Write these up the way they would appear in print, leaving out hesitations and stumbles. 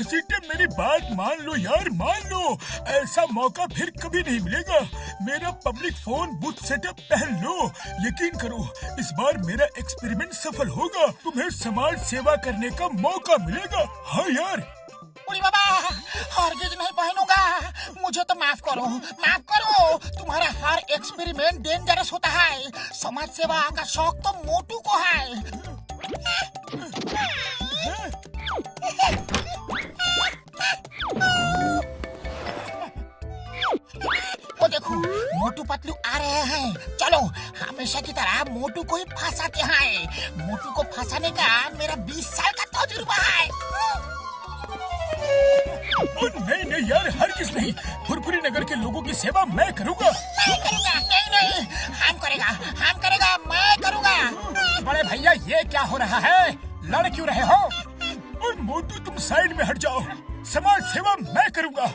घसीटे मेरी बात मान लो यार, मान लो। ऐसा मौका फिर कभी नहीं मिलेगा। मेरा पब्लिक फोन बूथ सेटअप पहन लो। यकीन करो, इस बार मेरा एक्सपेरिमेंट सफल होगा। तुम्हें समाज सेवा करने का मौका मिलेगा। हाँ यार। उड़ी बाबा, हरगिज नहीं पहनूंगा। मुझे तो माफ करो, माफ करो। तुम्हारा हर एक्सपेरिमेंट डेंजरस होता है। समाज सेवा का शौक तो मोटू को है। वो देखो, मोटू पतलू आ रहे हैं। चलो, हमेशा की तरह मोटू को ही फंसाते हैं। मोटू को फंसाने का मेरा 20 साल का तजुर्बा है। नहीं नहीं यार, हरगिज नहीं। फुरफुरी नगर के लोगों की सेवा मैं करूंगा। नहीं करूंगा, नहीं नहीं, हम करेगा, मैं करूंगा। बड़े भैया, ये क्या हो रहा है? लड़ क्यों रहे हो? और मोटू, तुम साइड में हट जाओ। समाज सेवा मैं करूंगा।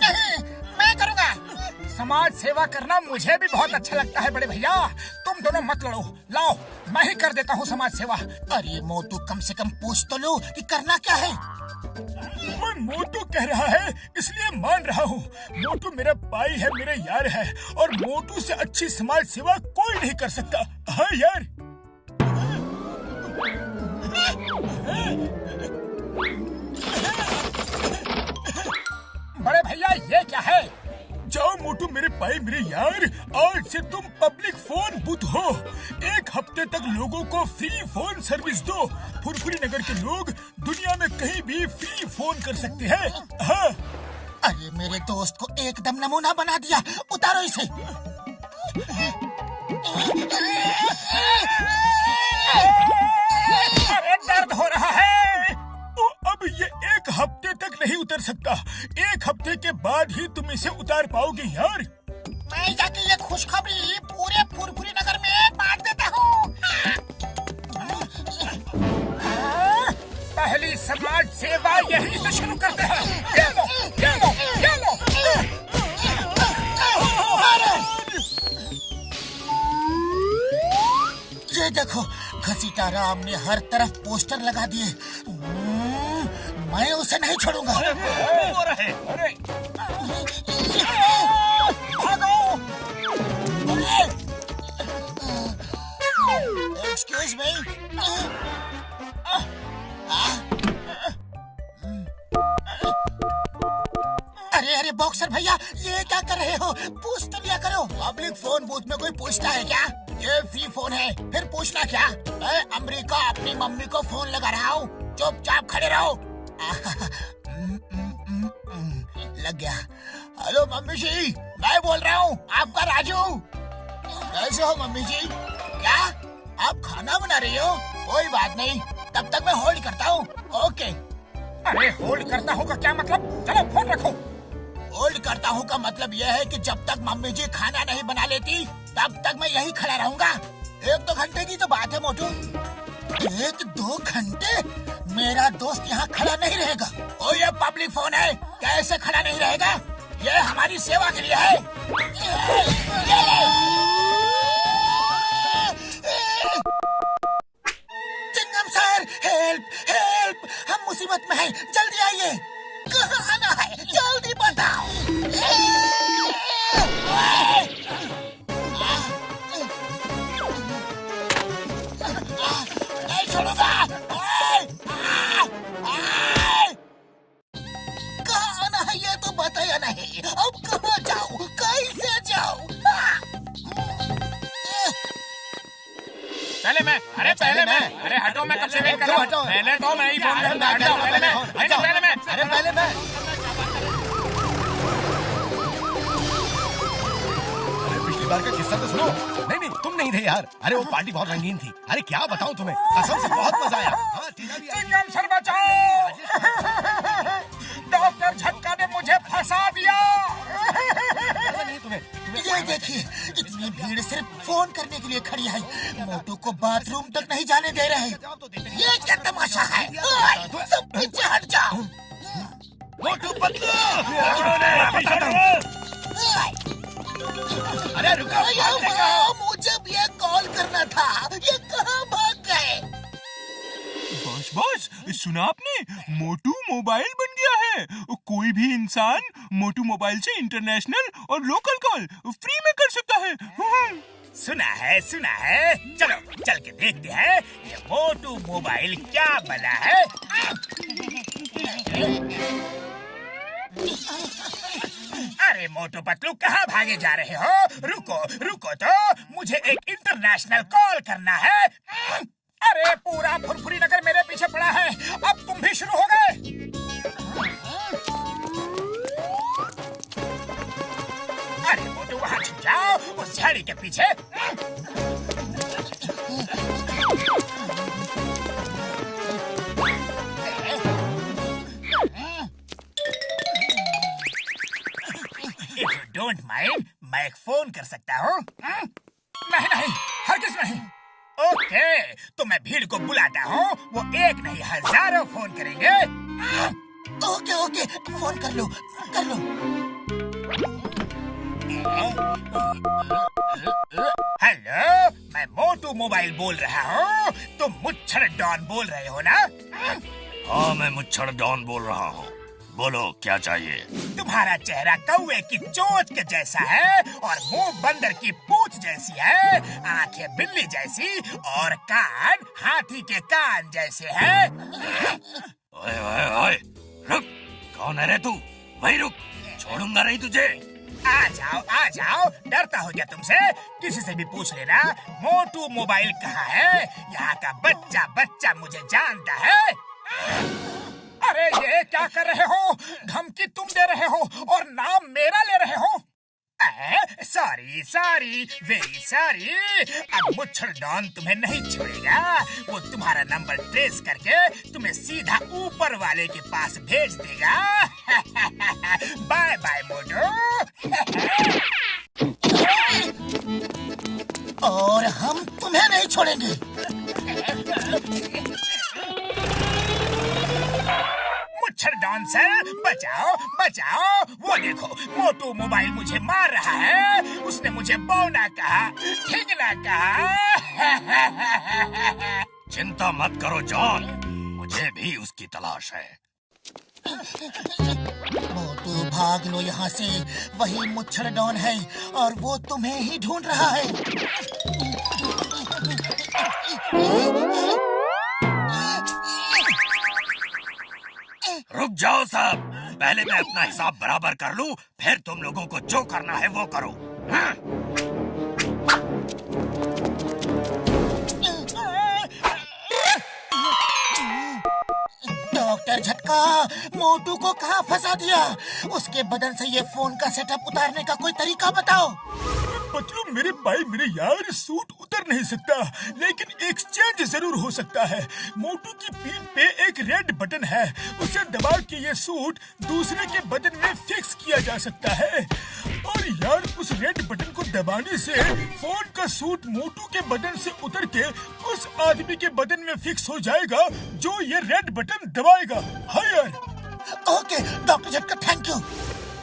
नहीं, मैं करूंगा। समाज सेवा करना मुझे भी बहुत अच्छा लगता है बड़े भैया। तुम दोनों मत लड़ो, लाओ मैं ही कर देता हूँ समाज सेवा। अरे मोटू, कम से कम पूछ तो लो कि करना क्या है। मैं मोटू कह रहा है इसलिए मान रहा हूँ। मोटू मेरा भाई है, मेरा यार है, और मोटू से अच्छी समाज सेवा कोई नहीं कर सकता। हाँ यार। बड़े भैया, ये क्या है? जाओ मोटू मेरे भाई, मेरे यार, आज से तुम पब्लिक फोन बूथ हो। 1 हफ्ते तक लोगों को फ्री फोन सर्विस दो। फुरफुरी नगर के लोग दुनिया में कहीं भी फ्री फोन कर सकते हैं। हाँ। अरे मेरे दोस्त को एकदम नमूना बना दिया। उतारो इसे। अरे दर्द हो रहा है। तो अब ये 1 हफ्ते तक नहीं उतर सकता। 1 हफ्ते के बाद ही तुम इसे उतार पाओगे यार। मैं जाके ये खुशखबरी पूरे फुरफुरी नगर में बांट देता हूँ। पहली समाज सेवा यहीं से शुरू करते हैं। ये लो, ये लो, ये लो। ये देखो, घसीटा राम ने हर तरफ पोस्टर लगा दिए। मैं उसे नहीं छोड़ूंगा। भागो! Excuse me? अरे अरे बॉक्सर भैया, ये क्या कर रहे हो? पूछ तो लिया करो। पब्लिक फोन बूथ में कोई पूछता है क्या? ये फ्री फोन है, फिर पूछना क्या? मैं अमेरिका अपनी मम्मी को फोन लगा रहा हूँ। चुपचाप खड़े रहो। लग गया। हेलो मम्मी जी, मैं बोल रहा हूँ, आपका राजू। कैसे हो मम्मी जी? क्या आप खाना बना रही हो? कोई बात नहीं, तब तक मैं होल्ड करता हूँ। ओके। अरे होल्ड करता हूँ का क्या मतलब? चलो फोन रखो। होल्ड करता हूँ का मतलब यह है कि जब तक मम्मी जी खाना नहीं बना लेती तब तक मैं यही खड़ा रहूंगा। 1-2 घंटे की तो बात है मोटू। 1-2 घंटे? मेरा दोस्त यहाँ खड़ा नहीं रहेगा। ओ ये पब्लिक फोन है, कैसे खड़ा नहीं रहेगा? ये हमारी सेवा के लिए है। चिंगम सर, हेल्प हेल्प, हम मुसीबत में हैं, जल्दी आइए। कहाँ आना है? जल्दी बताओ। नहीं छोड़ूंगा। कहाँ आना है ये तो बताया नहीं। अब कहाँ जाऊँ, कैसे जाऊँ? पहले मैं। अरे हटो, मैं कब से वेट कर रहा हूँ। पहले तो मैं ही फोन करूंगा। हटो, पहले मैं। अरे पहले मैं। पिछली बार का किस्सा तो सुनो। नहीं तुम नहीं थे यार। अरे वो पार्टी बहुत रंगीन थी। अरे क्या बताऊं तुम्हें, कसम से बहुत मजा आया। हाँ, टीना भी आई। चिंगम सर बचाओ। डॉक्टर झटका ने मुझे फंसा दिया। ये देखिए, इतनी भीड़ सिर्फ फोन करने के लिए खड़ी है। मोटू को बाथरूम तक नहीं जाने दे रहे। ये क्या तमाशा है? सब पीछे हट जाओ। मोटू पतलू। अरे रुको, मुझे भी ये कॉल करना था। ये कहाँ भाग गए? बॉस बॉस सुना आपने? मोटू मोबाइल बन गया है। कोई भी इंसान मोटू मोबाइल से इंटरनेशनल और लोकल कॉल फ्री में कर सकता है। सुना है, चलो चल के देखते हैं ये मोटू मोबाइल क्या बना है। अरे मोटू पतलू कहाँ भागे जा रहे हो? रुको तो, मुझे एक इंटरनेशनल कॉल करना है। अरे पूरा फुरफुरी नगर मेरे पीछे पड़ा है, अब तुम भी शुरू हो गए। अरे मोटू वहाँ छुप जाओ उस झाड़ी के पीछे। If you don't mind, मैं एक फोन कर सकता हूँ? नहीं, हरगिज़ नहीं। ओके, तो मैं भीड़ को बुलाता हूँ, वो एक नहीं हजारों फोन करेंगे। ओके, फोन कर लो। हेलो, मैं मोटू मोबाइल बोल रहा हूँ। तुम मुच्छर डॉन बोल रहे हो ना? हाँ, मैं मुच्छर डॉन बोल रहा हूँ। बोलो क्या चाहिए? तुम्हारा चेहरा कौवे की चोंच के जैसा है और मुंह बंदर की पूंछ जैसी है, आंखें बिल्ली जैसी और कान हाथी के कान जैसे हैं। ओए, रुक! कौन है रे तू? वहीं रुक, छोड़ूंगा नहीं तुझे। आ जाओ, डरता हो क्या तुमसे? किसी से भी पूछ लेना मोटू मोबाइल कहाँ है। यहाँ का बच्चा मुझे जानता है। अरे ये क्या कर रहे हो? धमकी तुम दे रहे हो और नाम मेरा ले रहे हो। Sorry, very sorry. अब मुच्छर डॉन तुम्हें नहीं छोड़ेगा। वो तुम्हारा नंबर ट्रेस करके तुम्हें सीधा ऊपर वाले के पास भेज देगा। बाय बाय मोटू। और हम तुम्हें नहीं छोड़ेंगे। मुच्छर डॉन सर, बचाओ। वो देखो, मोटू मोबाइल मुझे मार रहा है। उसने मुझे बौना कहा, ठिगना कहा। चिंता मत करो जॉन, मुझे भी उसकी तलाश है। मोटू भाग लो यहाँ से, वही मुच्छर डॉन है और वो तुम्हें ही ढूंढ रहा है। रुक जाओ साहब, पहले मैं अपना हिसाब बराबर कर लूं, फिर तुम लोगों को जो करना है वो करो। हाँ? डॉक्टर झटका, मोटू को कहाँ फंसा दिया? उसके बदन से ये फोन का सेटअप उतारने का कोई तरीका बताओ। पतलू मेरे भाई मेरे यार, सूट उतर नहीं सकता, लेकिन एक्सचेंज जरूर हो सकता है। मोटू की पीठ पे एक रेड बटन है, उसे दबा के ये सूट दूसरे के बटन में फिक्स किया जा सकता है। और यार उस रेड बटन को दबाने से फोन का सूट मोटू के बटन से उतर के उस आदमी के बटन में फिक्स हो जाएगा जो ये रेड बटन दबाएगा। हाँ यार। ओके डॉक्टर झटका, थैंक यू।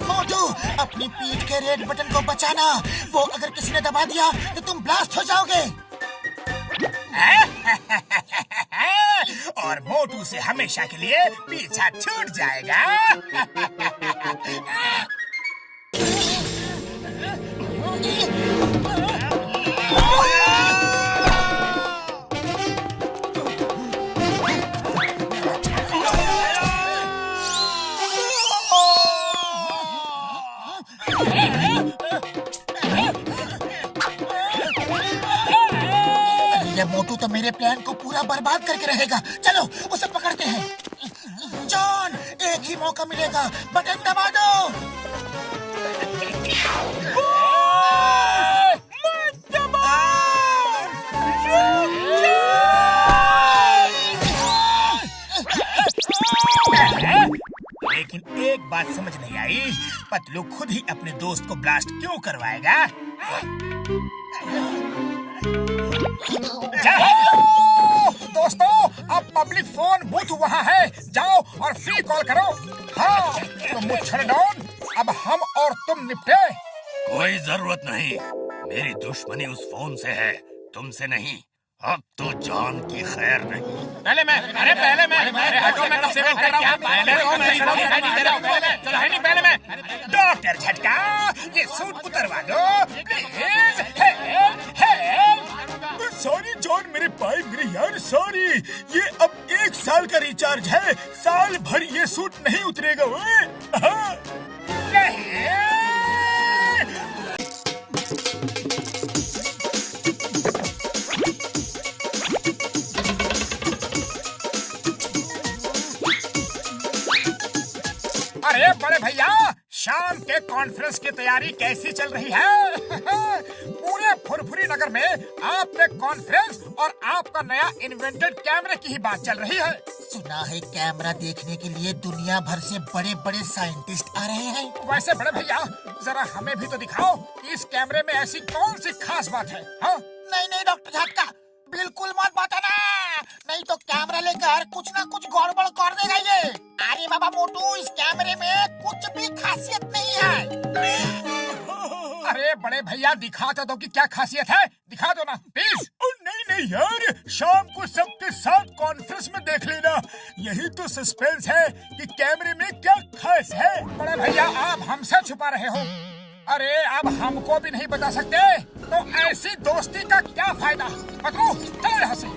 मोटू, अपनी पीठ के रेड बटन को बचाना, वो अगर किसी ने दबा दिया तो तुम ब्लास्ट हो जाओगे। और मोटू से हमेशा के लिए पीछा छूट जाएगा। ये मोटू तो मेरे प्लान को पूरा बर्बाद करके रहेगा। चलो उसे पकड़ते हैं। जॉन, एक ही मौका मिलेगा, बटन दबा दो। लेकिन एक बात समझ नहीं आई, पतलू खुद ही अपने दोस्त को ब्लास्ट क्यों करवाएगा? दोस्तों, अब पब्लिक फोन बूथ वहाँ है, जाओ और फ्री कॉल करो। हाँ, तो मुच्छर डॉन, अब हम और तुम निपटे। कोई जरूरत नहीं, मेरी दुश्मनी उस फोन से है, तुमसे नहीं। अब तो जान की खैर नहीं। पहले मैं अरे हटो, मैं कब से वेट कर रहा हूँ। पहले मैं डॉक्टर झटका, ये सूट उतरवा दो प्लीज। सॉरी जॉन मेरे भाई, मेरे यार सॉरी। ये अब 1 साल का रिचार्ज है, साल भर ये सूट नहीं उतरेगा। अरे बड़े भैया, शाम के कॉन्फ्रेंस की तैयारी कैसी चल रही है? पूरे फुरफुरी नगर में आपने कॉन्फ्रेंस और आपका नया इन्वेंटेड कैमरे की ही बात चल रही है। सुना है कैमरा देखने के लिए दुनिया भर से बड़े बड़े साइंटिस्ट आ रहे हैं। वैसे बड़े भैया, जरा हमें भी तो दिखाओ कि इस कैमरे में ऐसी कौन सी खास बात है। हाँ? नहीं डॉक्टर झटका, बिल्कुल मत बताना, नहीं तो कैमरा लेकर कुछ ना कुछ गड़बड़ कर देगा ये। अरे बाबा मोटू, इस कैमरे में कुछ भी खासियत नहीं है। अरे बड़े भैया, दिखा तो दो कि क्या खासियत है, दिखा दो ना प्लीज। नहीं यार, शाम को सबके साथ कॉन्फ्रेंस में देख लेना। यही तो सस्पेंस है कि कैमरे में क्या खास है। बड़े भैया, आप हमसे छुपा रहे हो। अरे अब हमको भी नहीं बता सकते तो ऐसी दोस्ती का क्या फायदा। पकड़ो, चलो यहाँ से।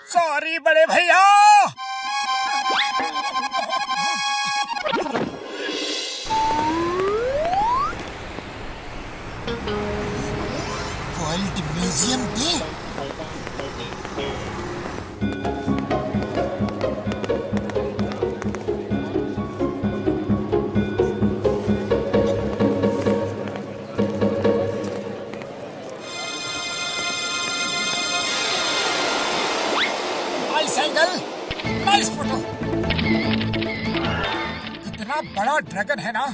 सॉरी बड़े भैया। World museum day. Nice photo. कितना बड़ा ड्रैगन है ना,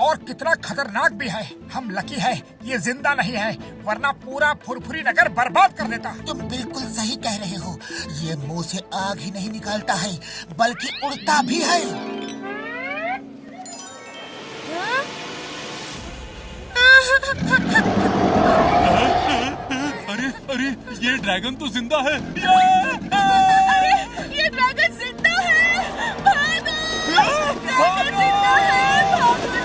और कितना खतरनाक भी है। हम लकी है ये जिंदा नहीं है, वरना पूरा फुरफुरी नगर बर्बाद कर देता। तुम बिल्कुल सही कह रहे हो। ये मुंह से आग ही नहीं निकालता है, बल्कि उड़ता भी है। अरे ये ड्रैगन तो जिंदा है। अरे ये ड्रैगन जिंदा है, भागो! ड्रैगन जिंदा है, भागो!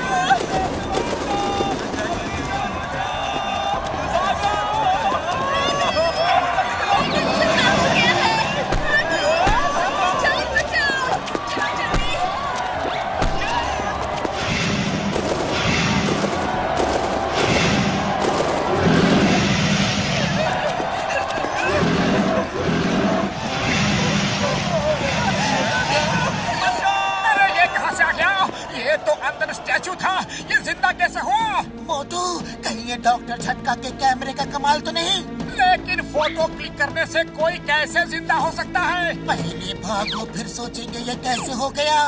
स्टैचू था, ये जिंदा कैसे हुआ? मोटू, कहीं ये डॉक्टर झटका के कैमरे का कमाल तो नहीं? लेकिन फोटो क्लिक करने से कोई कैसे जिंदा हो सकता है? पहले भागो, फिर सोचेंगे ये कैसे हो गया।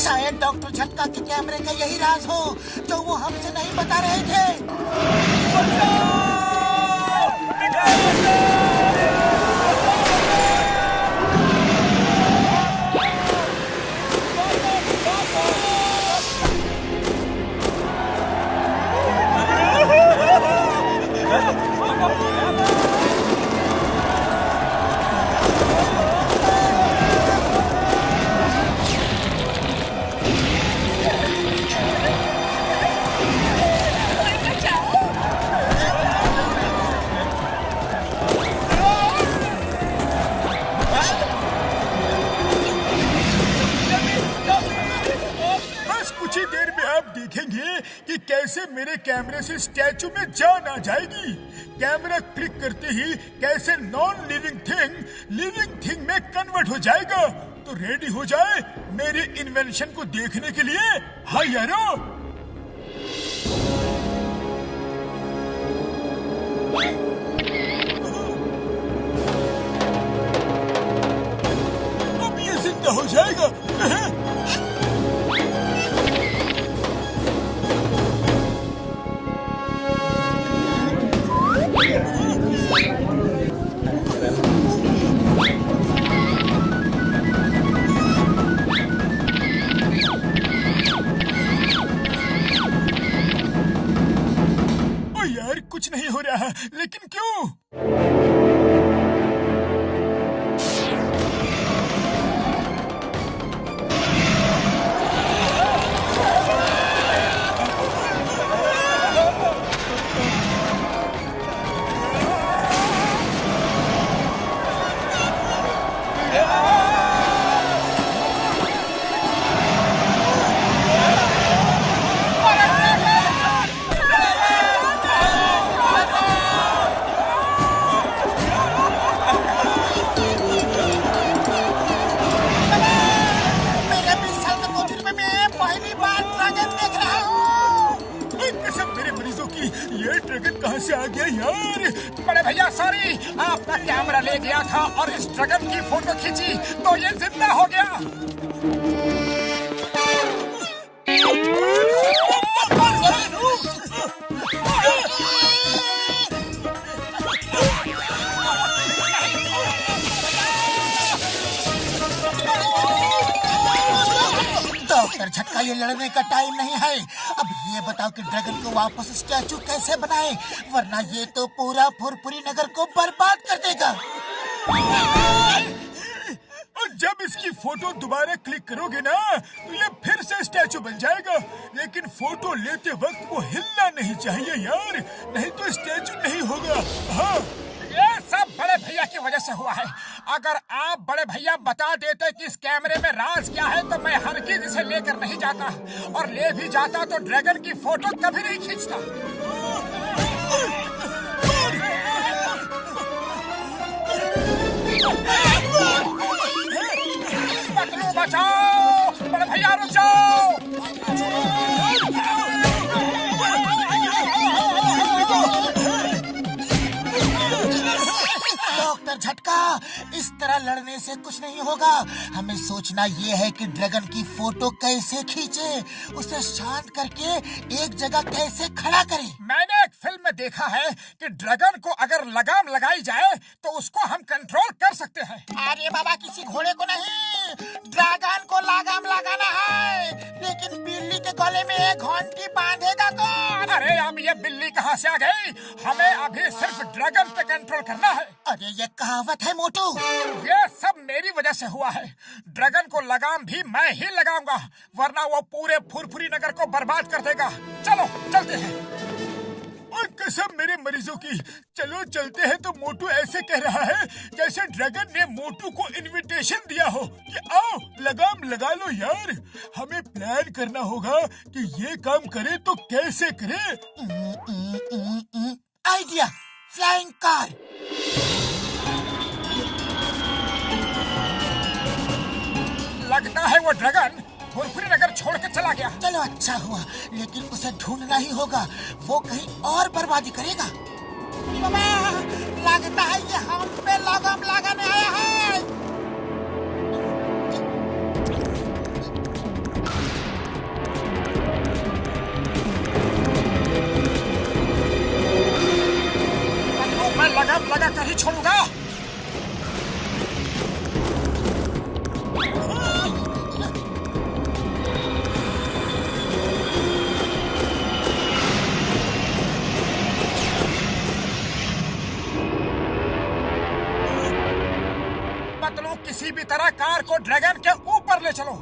शायद डॉक्टर झटका के कैमरे का यही राज हो जो वो हमसे नहीं बता रहे थे। कि कैसे मेरे कैमरे से स्टैचू में जान आ जाएगी। कैमरा क्लिक करते ही कैसे नॉन लिविंग थिंग में कन्वर्ट हो जाएगा। तो रेडी हो जाए मेरे इन्वेंशन को देखने के लिए। हाँ यारो, अब ये जिंदा हो जाएगा। गया है, लेकिन क्यों? मेरे 20 साल के कोठरी में मैं पहली बार ड्रैगन देख रहा हूँ। कसम मेरे मरीजों की, ये ड्रैगन कहाँ से आ गया यार? बड़े भैया सॉरी, आपका कैमरा ले गया था और इस ड्रैगन की फोटो खींची तो ये जिंदा हो गया। डॉक्टर झटका, ये लड़ने का टाइम नहीं है। अब ये बताओ कि ड्रैगन को वापस स्टैचू कैसे बनाए, वरना ये तो पूरा फुरफुरी नगर को बर्बाद कर देगा। और जब इसकी फोटो दोबारा क्लिक करोगे ना, तो ये फिर से स्टैचू बन जाएगा। लेकिन फोटो लेते वक्त वो हिलना नहीं चाहिए यार, नहीं तो स्टैचू नहीं होगा। हाँ, ये सब बड़े भैया की वजह से हुआ है। अगर आप बड़े भैया बता देते कि इस कैमरे में राज क्या है तो मैं हरगिज इसे लेकर नहीं जाता, और ले भी जाता तो ड्रैगन की फोटो कभी नहीं खींचता। पतलू बचाओ, बड़े भैया रुक जाओ। डॉक्टर झटका, इस तरह लड़ने से कुछ नहीं होगा। हमें सोचना ये है कि ड्रैगन की फोटो कैसे खींचे, उसे शांत करके एक जगह कैसे खड़ा करें। मैंने एक फिल्म में देखा है कि ड्रैगन को अगर लगाम लगाई जाए तो उसको हम कंट्रोल कर सकते हैं। अरे बाबा, किसी घोड़े को नहीं, ड्रैगन को लगाम लगाना है। लेकिन बिल्ली के गले में एक घंटी बांधेगा कौन? अरे अब ये बिल्ली कहाँ से आ गई? हमें अभी सिर्फ ड्रैगन पे कंट्रोल करना है। अरे ये कहावत है मोटू। ये सब मेरी वजह से हुआ है। ड्रैगन को लगाम भी मैं ही लगाऊंगा, वरना वो पूरे फुरफुरी नगर को बर्बाद कर देगा। चलो चलते हैं। और कसम मेरे मरीजों की, चलो चलते हैं। तो मोटू ऐसे कह रहा है जैसे ड्रैगन ने मोटू को इनविटेशन दिया हो कि आओ लगाम लगा लो यार। हमें प्लान करना होगा कि ये काम करे तो कैसे करे। Idea, flying car. लगता है वो ड्रैगन फुरफुरी नगर छोड़ के चला गया। चलो अच्छा हुआ, लेकिन उसे ढूंढना ही होगा। वो कहीं और बर्बादी करेगा। बाबा, लगता है ये हम पे लगाम लगाने आया है। मैं लगाम लगा कर ही छोड़ूंगा। पतलू, किसी भी तरह कार को ड्रैगन के ऊपर ले चलो।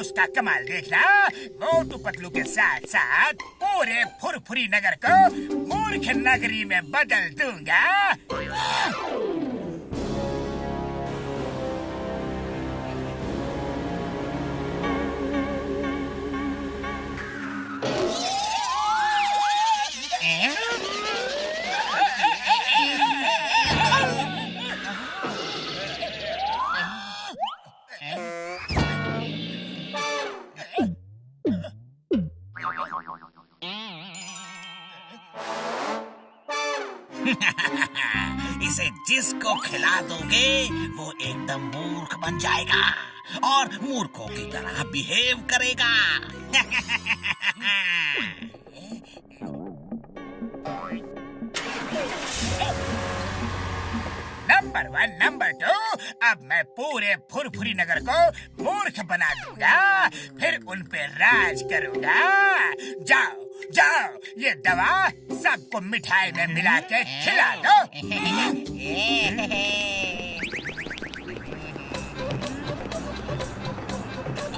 उसका कमाल देखना। मोटू पतलू के साथ साथ पूरे फुरफुरी नगर को मूर्ख नगरी में बदल दूंगा। इसे जिसको खिला दोगे वो एकदम मूर्ख बन जाएगा और मूर्खों की तरह बिहेव करेगा। नंबर 1, नंबर 2, अब मैं पूरे फुरफुरी नगर को मूर्ख बना दूंगा, फिर उन पे राज करूंगा। जाओ जाओ, ये दवा सबको मिठाई में मिला के खिला दो।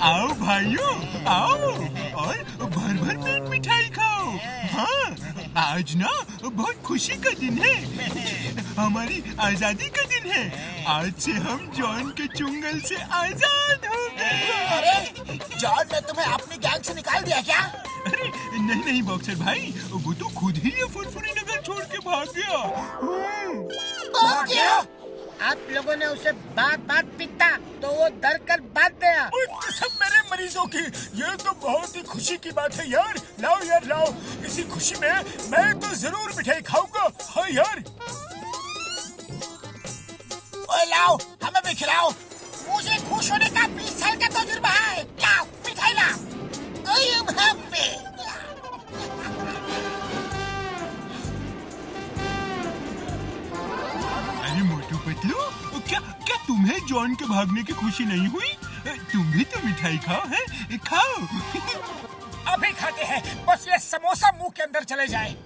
आओ भाइयों, आओ और भर भर पेट मिठाई खाओ। हाँ, आज ना बहुत खुशी का दिन है, हमारी आजादी का दिन है। आज से हम जॉन के चुंगल से आजाद हो गए। अरे जॉन ने तुम्हें अपनी गैंग से निकाल दिया क्या? अरे नहीं नहीं बॉक्सर भाई, वो तो खुद ही ये फुरफुरी नगर छोड़ के भाग गया। भाग गया? आप लोगों ने उसे बात बात पीटा तो वो डर कर भाग गया। सब मेरे मरीजों की, ये तो बहुत ही खुशी की बात है यार। लाओ यार लाओ, इसी खुशी में मैं तो जरूर मिठाई खाऊंगा। हाँ यार, ओए लाओ, हमें भी खिलाओ। मुझे खुश होने का 20 साल का तजुर्बा है। लाओ मिठाई लाओ। I am happy। अरे मोटू पतलू, क्या तुम्हें जॉन के भागने की खुशी नहीं हुई? तुम भी तो मिठाई खाओ, है खाओ। अभी खाते हैं, बस ये समोसा मुंह के अंदर चले जाए।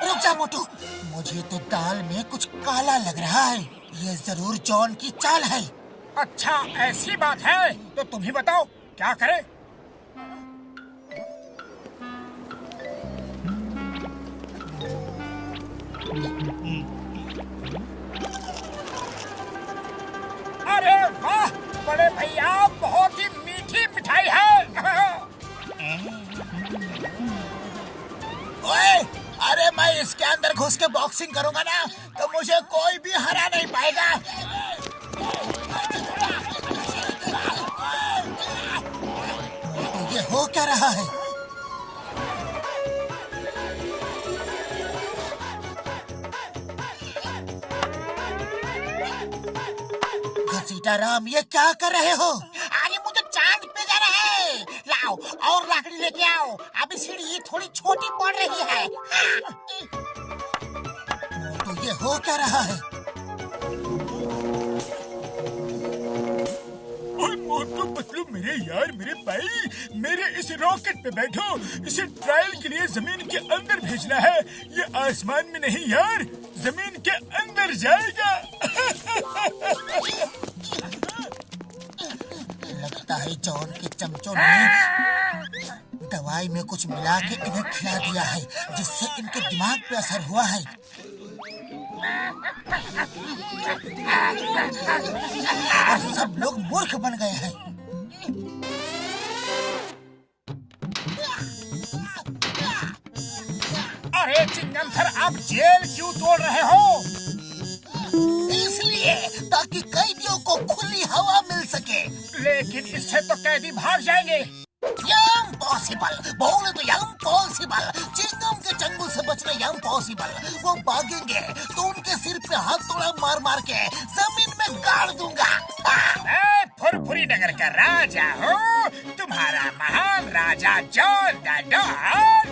रुक जा मोटू, मुझे तो दाल में कुछ काला लग रहा है। ये जरूर जॉन की चाल है। अच्छा ऐसी बात है तो तुम ही बताओ क्या करें? अरे वाह बड़े भैया, बहुत ही मीठी मिठाई है। ओए, अरे मैं इसके अंदर घुस के बॉक्सिंग करूंगा ना तो मुझे कोई भी हरा नहीं पाएगा। ये हो क्या रहा है? घसीटा राम, ये क्या कर रहे हो? अरे मुझे चांद पे जाना है। लाओ और लाकड़ी लेके आओ, अभी सीढ़ी थोड़ी छोटी पड़ रही है। तो ये हो क्या रहा है? मोटू पतलू मेरे यार, मेरे भाई, मेरे इस रॉकेट पे बैठो। इसे ट्रायल के लिए जमीन के अंदर भेजना है। ये आसमान में नहीं यार, जमीन के अंदर जाएगा। लगता है जॉन के चमचों ने दवाई में कुछ मिला के इन्हें खिला दिया है, जिससे इनके दिमाग पे असर हुआ है। और सब लोग मूर्ख बन गए हैं। अरे चिंगम सर, आप जेल क्यों तोड़ रहे हो? इसलिए ताकि कैदियों को खुली हवा मिल सके। लेकिन इससे तो कैदी भाग जाएंगे। इम्पॉसिबल, बोले तो इम्पॉसिबल। चिंगम के चंगुल से बचना इम्पॉसिबल। वो भागेंगे तो उनके सिर पे हथौड़ा मार मार के जमीन में गाड़ दूंगा। मैं फुरफुरी नगर का राजा हूँ, तुम्हारा महान राजा जॉन द डॉन।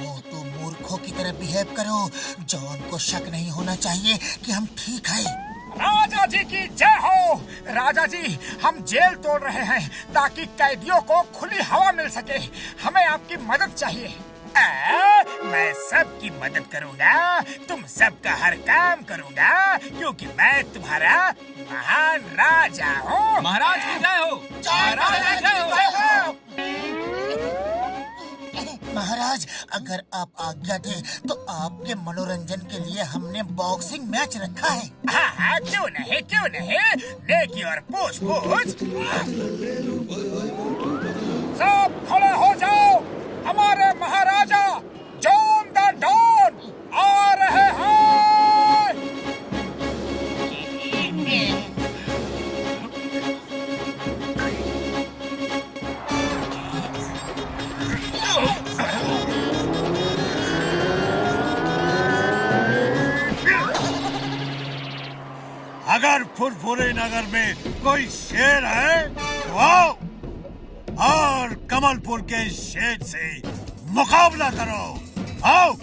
वो तो मूर्खों की तरह बिहेव करो। जॉन को शक नहीं होना चाहिए कि हम ठीक है। राजा जी की जय हो। राजा जी, हम जेल तोड़ रहे हैं ताकि कैदियों को खुली हवा मिल सके। हमें आपकी मदद चाहिए। मैं सबकी मदद करूंगा, तुम सबका हर काम करूंगा, क्योंकि मैं तुम्हारा महान राजा हूँ। महाराज की जय हो। महाराज की जय हो। महाराज, अगर आप आज्ञा दें तो आपके मनोरंजन के लिए हमने बॉक्सिंग मैच रखा है। हाँ, क्यों नहीं, नेकी और पूछ सब खड़े हो जाओ। हमारे महाराजा जॉन द डॉन आ रहे हैं। अगर फुरफुरे नगर में कोई शेर है तो आओ और कमलपुर के शेर से मुकाबला करो। आओ।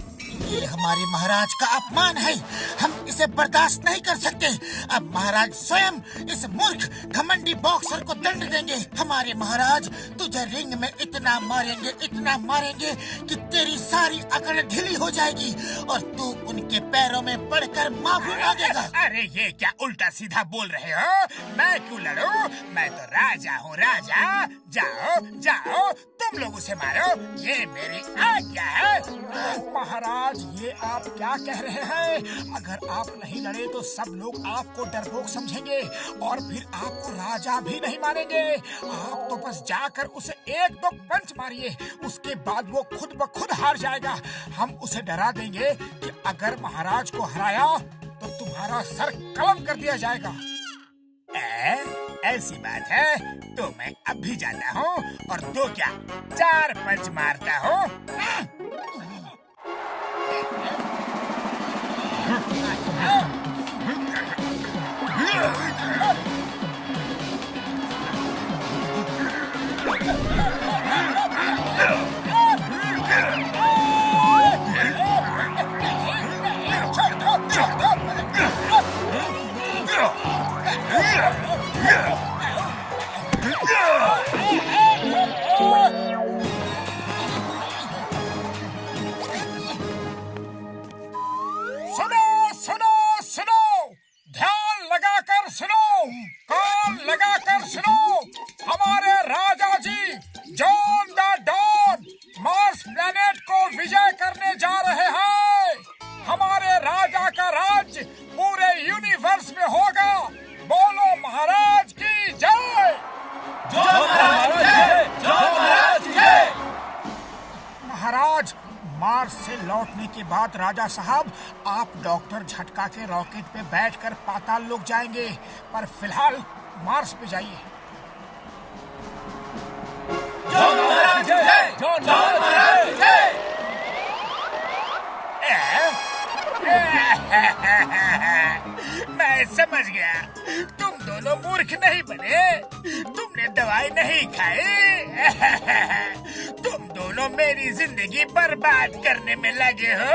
ये हमारे महाराज का अपमान है, हम इसे बर्दाश्त नहीं कर सकते। अब महाराज स्वयं इस मूर्ख घमंडी बॉक्सर को दंड देंगे। हमारे महाराज तुझे रिंग में इतना मारेंगे कि तेरी सारी अकड़ ढीली हो जाएगी और तू उनके पैरों में पड़कर माफी मांगेगा। अरे ये क्या उल्टा सीधा बोल रहे हो? मैं क्यों लड़ूं? मैं तो राजा हूँ, राजा। जाओ तुम लोग उसे मारो, ये मेरी आज्ञा है। महाराज, ये आप क्या कह रहे हैं? अगर आप नहीं लड़े तो सब लोग आपको डरपोक समझेंगे और फिर आपको राजा भी नहीं मानेंगे। आप तो बस जाकर उसे 1-2 पंच मारिए, उसके बाद वो खुद ब खुद हार जाएगा। हम उसे डरा देंगे कि अगर महाराज को हराया तो तुम्हारा सर कलम कर दिया जाएगा। ऐसी बात है तो मैं अब भी जाता हूँ और 2 क्या 4 पंच मारता हूँ। सुनो, ध्यान लगाकर सुनो, कान लगाकर सुनो। हमारे राजा जी John the Don Mars planet को विजय करने जा रहे हैं। हमारे राजा का राज्य पूरे यूनिवर्स में होगा। बोलो महाराज की जय। महाराज, मार्स से लौटने के बाद राजा साहब आप डॉक्टर झटका के रॉकेट पे बैठकर पाताल लोक जाएंगे, पर फिलहाल मार्स पे जाइए। मैं समझ गया, तुम दोनों मूर्ख नहीं बने, तुमने दवाई नहीं खाई। तुम दोनों मेरी जिंदगी बर्बाद करने में लगे हो।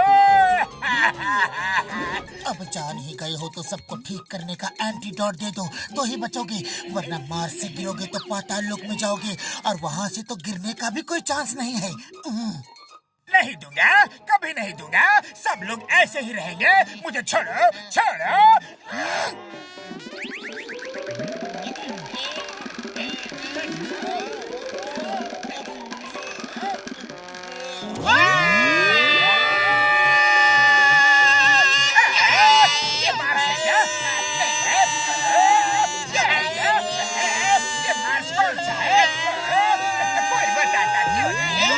अब जान ही गए हो तो सबको ठीक करने का एंटीडोट दे दो तो ही बचोगे, वरना मार्स से गिरोगे तो पाताल लोक में जाओगे और वहाँ से तो गिरने का भी कोई चांस नहीं है। नहीं दूंगा, कभी नहीं दूंगा। सब लोग ऐसे ही रहेंगे। मुझे छोड़ो, छोड़ो। ये मार्स है क्या? ये मार्स कौन सा है? कोई बताता क्यों नहीं?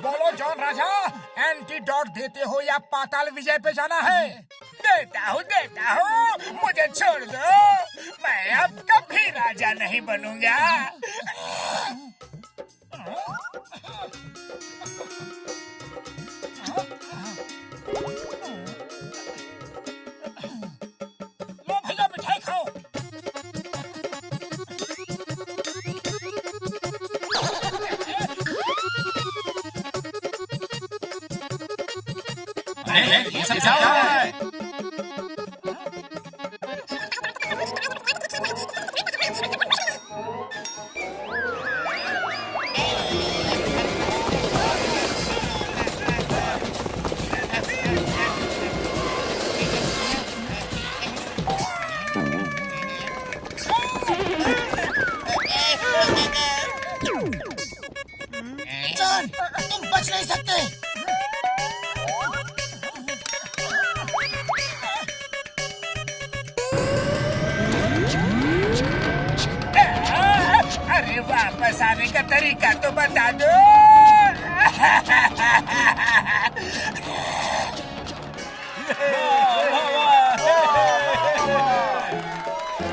बोलो जॉन राजा, एंटीडोट देते हो या पाताल विजय पे जाना है? देता हूँ, मुझे छोड़ दो। मैं अब कभी राजा नहीं बनूंगा। लो भैया, मिठाई खाओ। ये सब क्या हो रहा है? जॉन, तुम बच नहीं सकते। अरे वापस आने का तरीका तो बता दो।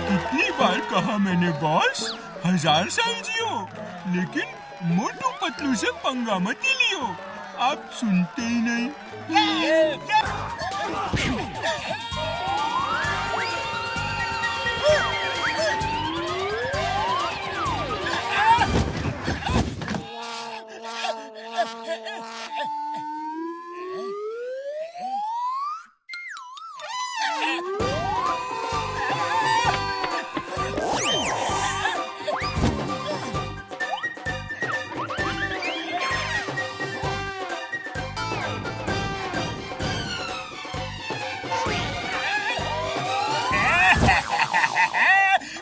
कितनी बार कहा मैंने बॉस, 1000 साल जियो, लेकिन मोटू पतलू से पंगा मत लियो। आप सुनते ही नहीं।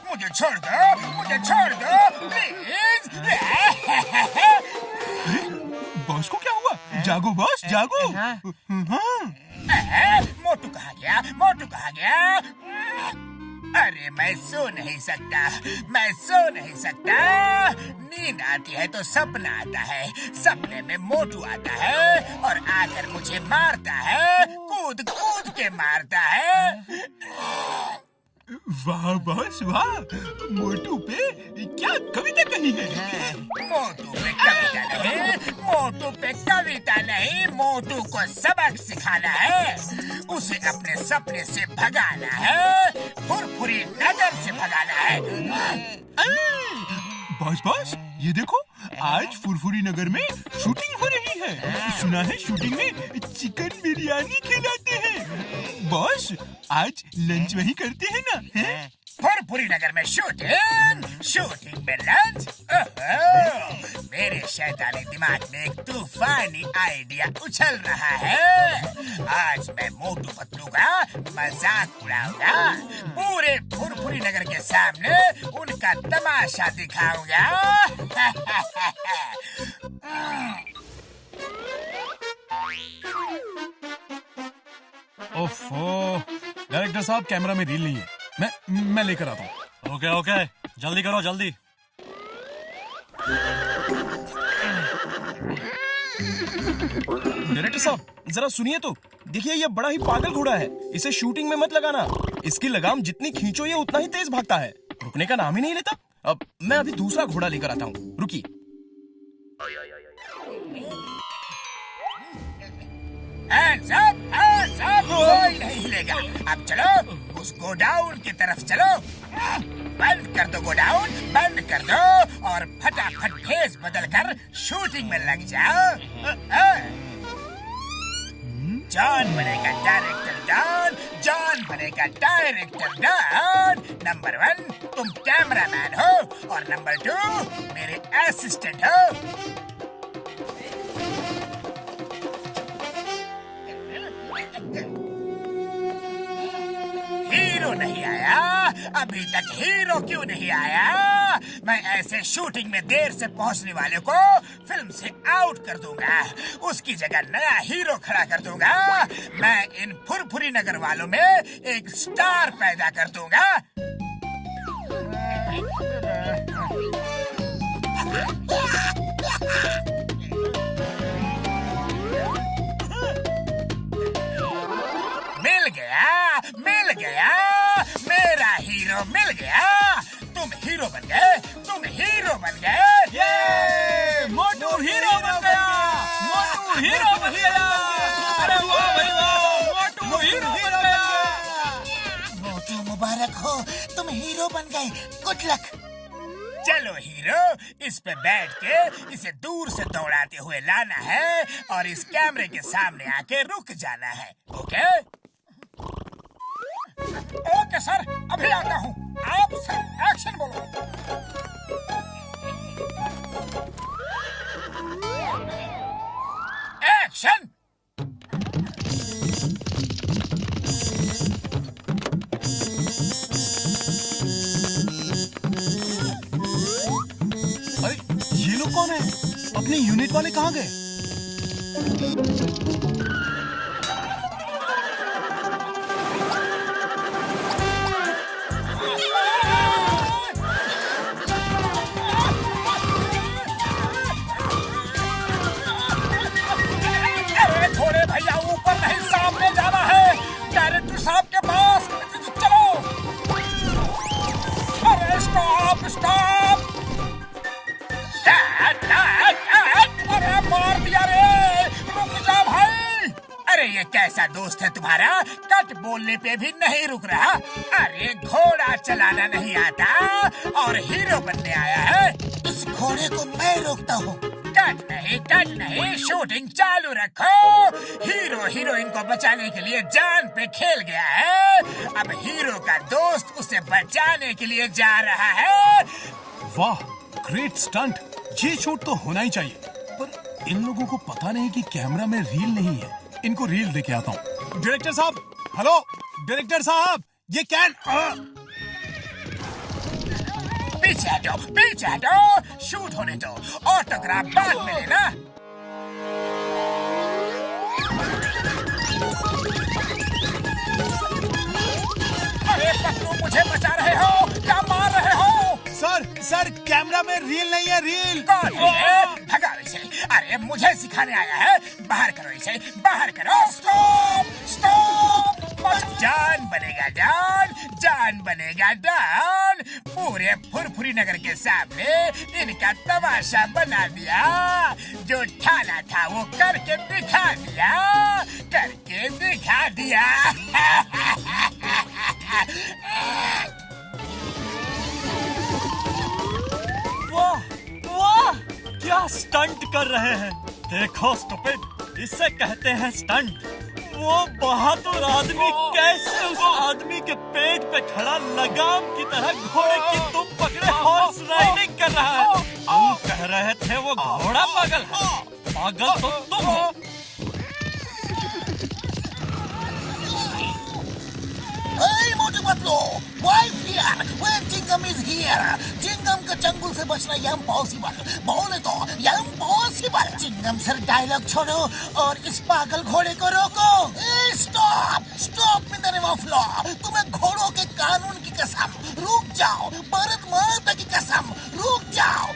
मुझे छोड़ दो प्लीज। बॉस को क्या हुआ? जागो बॉस, जागो। मोटू कहाँ गया? अरे मैं सो नहीं सकता। नींद आती है तो सपना आता है, सपने में मोटू आता है और आकर मुझे मारता है, कूद के मारता है। वाह बॉस वाह, मोटू पे क्या कविता कही है? मोटू पे कविता नहीं, मोटू को सबक सिखाना है, उसे अपने सपने से भगाना है, फुरफुरी नगर से भगाना है। बॉस ये देखो, आज फुरफुरी नगर में शूटिंग हो रही है। सुना है शूटिंग में चिकन बिरयानी खिलाते हैं। बॉस आज लंच वहीं करते हैं ना? हैं? फुरफुरी नगर में शूटिंग में लंच। ओहो, मेरे शैतानी दिमाग में एक तूफानी आइडिया उछल रहा है। आज मैं मोटू पतलू का मजाक उड़ाऊंगा, पूरे फुरफुरी नगर के सामने उनका तमाशा दिखाऊंगा। ओफो, डायरेक्टर साहब कैमरा में रील नहीं है। मैं लेकर आता हूँ। ओके, जल्दी करो जल्दी। डायरेक्टर साहब जरा सुनिए तो, देखिए ये बड़ा ही पागल घोड़ा है, इसे शूटिंग में मत लगाना। इसकी लगाम जितनी खींचो ये उतना ही तेज भागता है, रुकने का नाम ही नहीं लेता। अब मैं अभी दूसरा घोड़ा लेकर आता हूँ, रुकिए। Hands up, कोई नहीं हिलेगा। अब चलो उस गोडाउन की तरफ चलो। बंद कर दो गोडाउन, बंद कर दो और फटाफट भेस बदलकर शूटिंग में लग जाओ। जॉन बनेगा डायरेक्टर डॉन। नंबर 1 तुम कैमरामैन हो और नंबर 2 मेरे असिस्टेंट हो। हीरो नहीं आया, अभी तक हीरो क्यों नहीं आया? मैं ऐसे शूटिंग में देर से पहुंचने वाले को फिल्म से आउट कर दूंगा, उसकी जगह नया हीरो खड़ा कर दूंगा। मैं इन फुरफुरी नगर वालों में एक स्टार पैदा कर दूंगा। मिल गया, मेरा हीरो मिल गया। तुम हीरो बन गए। मोटू हीरो बन गया। अरे वाह भाई वाह, मोटू हीरो बन गया। मोटू मुबारक हो, तुम हीरो बन गए। Good luck. चलो हीरो, इस पे बैठ के इसे दूर से दौड़ाते हुए लाना है और इस कैमरे के सामने आके रुक जाना है। ओके ओके सर, अभी आता हूँ। आप सर एक्शन बोलो। एक्शन। अरे ये लोग कौन है? अपने यूनिट वाले कहाँ गए? अरे थोड़े भैया, ऊपर नहीं सामने जाना है, डायरेक्टर साहब के पास। चलो। अरे स्टॉप स्टॉप। अरे मार दिया रे, रुक जा भाई। अरे ये कैसा दोस्त है तुम्हारा, कट बोलने पे भी नहीं रुक रहा। अरे घोड़ा चलाना नहीं आता और हीरो बनने आया है। इस घोड़े को मैं रोकता हूँ। कट नहीं, शूटिंग चालू रखो। हीरो हीरोइन को बचाने के लिए जान पे खेल गया है, अब हीरो का दोस्त उसे बचाने के लिए जा रहा है। वाह, ग्रेट स्टंट। ये शॉट तो होना ही चाहिए, पर इन लोगों को पता नहीं कि कैमरा में रील नहीं है। इनको रील देके आता हूँ। डायरेक्टर साहब, हेलो डायरेक्टर साहब, ये कैन पीछे हटो, शूट होने दो, ऑटोग्राफ बाद में लेना। अरे पत्तू, मुझे बचा रहे हो क्या मार रहे हो? सर कैमरा में रील नहीं है, रील। कौन है? भगाओ इसे। अरे मुझे सिखाने आया है, बाहर करो इसे, बाहर करो। स्टॉप। जान बनेगा डॉन। पूरे फुरफुरी नगर के सामने इनका तमाशा बना दिया। जो ठाना था वो करके दिखा दिया। वाह, क्या स्टंट कर रहे हैं। देखो स्टूपिड, इसे कहते हैं स्टंट। वो बहादुर आदमी कैसे उस आदमी के पेट पे खड़ा लगाम की तरह घोड़े की तुम पकड़े हॉर्स राइडिंग कर रहा है। तुम कह रहे थे वो घोड़ा पागल है, पागल तो तुम हो। Hey, Motu Patlu, why fear when Chingum is here? Chingum के चंगुल से बचना इम्पॉसिबल, बोले तो इम्पॉसिबल। चिंगम सर डायलॉग छोड़ो और इस पागल घोड़े को रोको। Stop in the name of law. तुम्हें घोड़ों के कानून की कसम, रुक जाओ। भारत माता की कसम, रुक जाओ।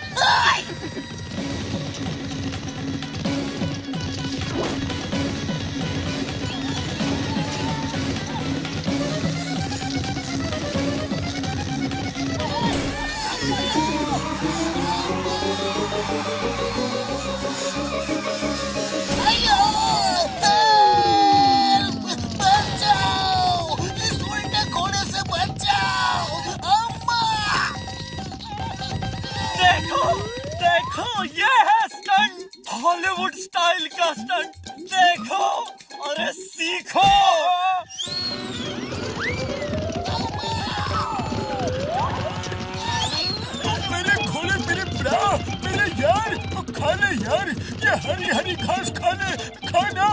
देखो, ये है स्टंट, हॉलीवुड स्टाइल का स्टंट। देखो, अरे सीखो। मेरे घोड़े, मेरे ब्रा, मेरे यार, खा ले यार, ये हरी हरी घास खा ले, खाना।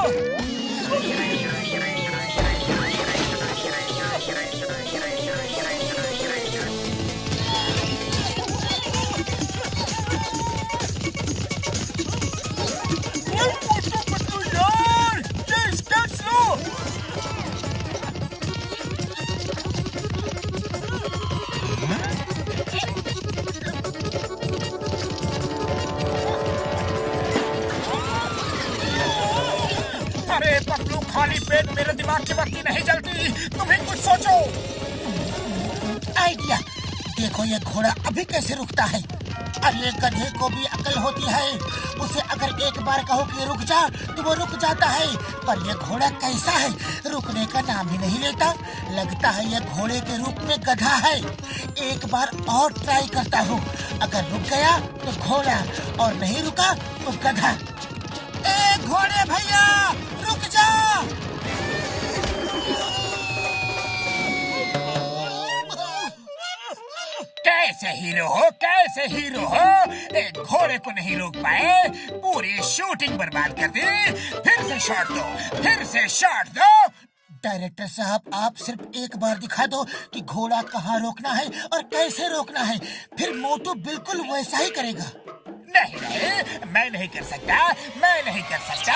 अरे पतलू, खाली पेट मेरे दिमाग की बत्ती नहीं जलती, तुम्हें कुछ सोचो। आइडिया। देखो ये घोड़ा अभी कैसे रुकता है। अरे गधे को भी अकल होती है। उसे अगर एक बार कहो कि रुक जा तो वो रुक जाता है, पर ये घोड़ा कैसा है, रुकने का नाम ही नहीं लेता। लगता है ये घोड़े के रूप में गधा है। एक बार और ट्राई करता हूँ, अगर रुक गया तो घोड़ा और नहीं रुका तो गधा। ए घोड़े भैया रुक जा। कैसे हीरो हो, कैसे हीरो हो, एक घोड़े को नहीं रोक पाए, पूरी शूटिंग बर्बाद कर दी। फिर से शॉट दो, फिर से शॉट दो। डायरेक्टर साहब, आप सिर्फ एक बार दिखा दो कि घोड़ा कहाँ रोकना है और कैसे रोकना है, फिर मोटू बिल्कुल वैसा ही करेगा। नहीं नहीं, मैं नहीं कर सकता, मैं नहीं कर सकता।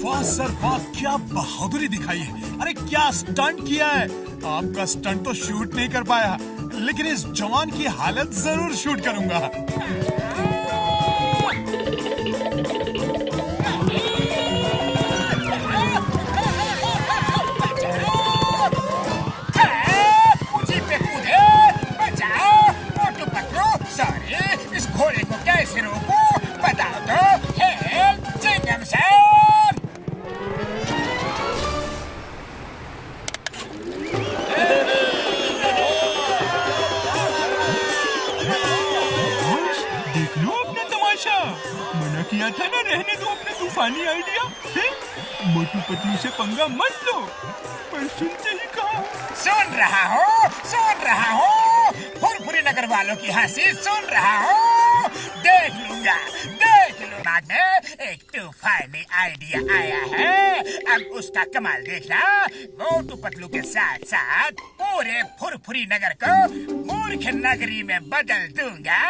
वाह सर वाह, क्या बहादुरी दिखाई है। अरे क्या स्टंट किया है। आपका स्टंट तो शूट नहीं कर पाया, लेकिन इस जवान की हालत जरूर शूट करूंगा। ऊंची पे कूदे, बचाओ मोटू पतलू। सॉरी, इस घोड़े को कैसे रोकूं, बताओ तो। हेल्प चिंगम सर। देख लो अपना तमाशा। मना किया था ना रहने दो अपने तूफानी आइडिया। मोटू पतलू से पंगा मत लो, पर सुनते ही कहा। सुन रहा हूँ, सुन रहा हूँ, फुरफुरी नगर वालों की हंसी सुन रहा हूँ। देख लूंगा, देख लूंगा। बाद में एक तूफानी आइडिया आया है, अब उसका कमाल देखना। मोटू पतलू के साथ साथ पूरे फुरफुरी नगर को मूर्ख नगरी में बदल दूंगा।